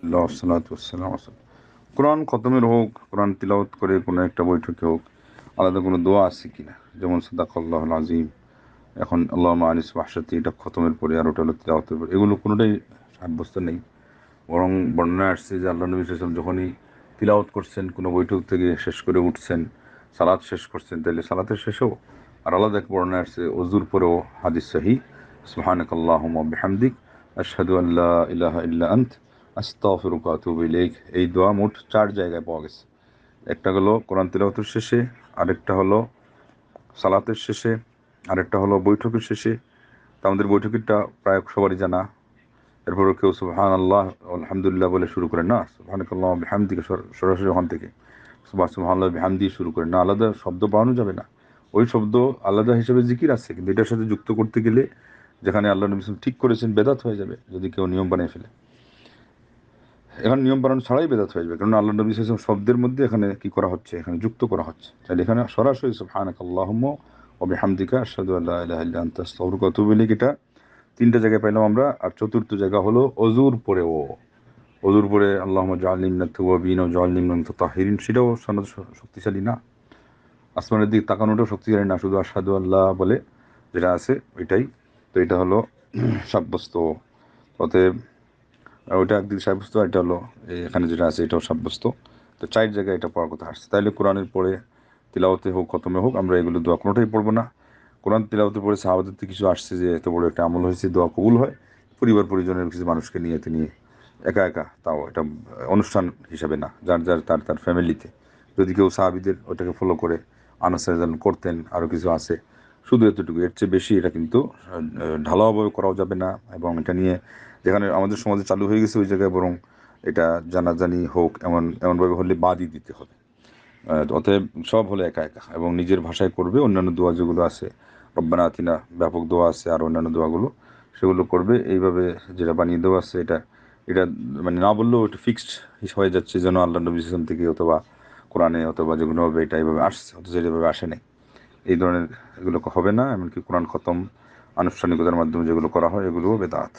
আলহামদুলিল্লাহ ওয়াসসালাতু ওয়াসসালামু আলা রাসূলিল্লাহ। কোরআন খতমের হোক, কোরআন তিলাওয়াত করে কোনো একটা বৈঠকে হোক, আলাদা কোনো দোয়া আছে কিনা? যেমন সাদাকাল্লাহুল আযীম, এখন আল্লাহুম্মা আনিস ওয়াহশাতি, এটা খতমের পরে, আর ওটা হলো তিলাওয়াতের পরে। এগুলো কোনোটাই সাব্যস্ত নেই। বরং বর্ণনায় আসছে যে আল্লাহ নবী সাল্লাল্লাহু আলাইহি ওয়াসাল্লাম যখনই তিলাওয়াত করছেন, কোনো বৈঠক থেকে শেষ করে উঠছেন, সালাত শেষ করছেন, তাইলে সালাতের শেষেও, আর আলাদা এক বর্ণনায় আসছে ওযুর পরেও, হাদিস সহিহ, সুবহানাকাল্লাহুম্মা ওয়া বিহামদিক আশহাদু আল লা ইলাহা ইল্লা আনত আস্তাগফিরুকা ওয়া আতুবু ইলাইক। এই দোয়া মোট 4 জায়গায় পাওয়া গেছে। একটা হলো কোরআন তিলাওয়াতের শেষে, আরেকটা হলো সালাতের শেষে, আরেকটা হলো বৈঠকের শেষে। তা আমাদের বৈঠকেরটা প্রায় সবারই জানা। এরপরও কেউ সুবহানাল্লাহ আলহামদুলিল্লাহ বলে শুরু করেন না, সুবহানাকাল্লাহ বিহামদিকে সরাসরি ওখান থেকে সুবহানাল্লাহ বিহামদি শুরু করেন না, আলাদা শব্দ বাড়ানো যাবে না। ওই শব্দ আলাদা হিসেবে জিকির আছে, কিন্তু এটার সাথে যুক্ত করতে গেলে, যেখানে আল্লাহ নবী ঠিক করেছেন, বেদাত হয়ে যাবে যদি কেউ নিয়ম বানিয়ে ফেলে। এখানে নিয়ম বানানো ছাড়াই বেদাত হয়ে যাবে, কারণ আল্লাহ নবী সাল্লাল্লাহু আলাইহি ওয়াসাল্লাম শব্দের মধ্যে এখানে কি করা হচ্ছে, এখানে যুক্ত করা হচ্ছে। তাহলে এখানে সরাসরি সুবহানাকাল্লাহুম্মা ওয়া বিহামদিকা আশহাদু আল্লা ইলাহা ইল্লা আনতা আস্তাগফিরুকা ওয়া আতুবু ইলাইক, এটা 3টা জায়গায় পাইলাম আমরা। আর চতুর্থ জায়গা হলো অজুর পরেও, অজুর পরে আল্লাহুম্মা জাআলনি মিনাত তাওয়াবিন ওয়া জাআলনি মিনাল মুতাতাহহিরিন, সেটাও সনদ শক্তিশালী না। আসমানের দিকে তাকানোটাও শক্তিশালী না, শুধু আশহাদু আল্লাহ বলে যেটা আছে ওইটাই। তো এটা হলো সাব্যস্ত। অতএব ওইটা একদিকে সাব্যস্ত, এটা হলো এখানে যেটা আছে এটাও সাব্যস্ত। তো 4 জায়গায় এটা পড়ার কথা আসছে। তাইলে কোরআনের পরে তিলাওয়াতে হোক, খতমে হোক, আমরা এগুলো দোয়া কোনোটাই পড়বো না। কোরআন তিলাওয়াতের পরে সাহাবাদের থেকে কিছু আসছে যে এত বড় একটা আমল হয়েছে, দোয়া কবুল হয় পরিবার পরিজনের কিছু মানুষকে নিয়ে, তিনি একা একা, তাও এটা অনুষ্ঠান হিসাবে না, যার যার তার তার ফ্যামিলিতে। যদি কেউ সাহাবীদের ওটাকে ফলো করে, আনাস রাদিয়াল্লাহু করতেন, আরও কিছু আছে, শুধু এতটুকু, এর চেয়ে বেশি এটা কিন্তু ঢালাওভাবে করাও যাবে না। এবং এটা নিয়ে যেখানে আমাদের সমাজে চালু হয়ে গেছে, ওই জায়গায় বরং এটা জানাজানি হোক, এমনভাবে হলে বাদই দিতে হবে। অতএব সব হলো একা একা, এবং নিজের ভাষায় করবে। অন্যান্য দোয়া যেগুলো আছে, রব্বানা আতিনা, ব্যাপক দোয়া আছে, আর অন্যান্য দোয়াগুলো সেগুলো করবে এইভাবে, যেটা বানিয়ে দেওয়া আছে। এটা এটা মানে না বললেও এটা ফিক্সড হয়ে যাচ্ছে, যেন আল্লাহ নবী সাল্লাল্লাহু আলাইহি ওয়াসাল্লাম থেকে অথবা কোরআনে অথবা যেগুলো হবে এটা এইভাবে আসছে, অথচ এইভাবে আসে নাই। এই ধরনের এগুলো হবে না। এমনকি কোরআন খতম আনুষ্ঠানিকতার মাধ্যমে যেগুলো করা হয়, এগুলোও বেদাত।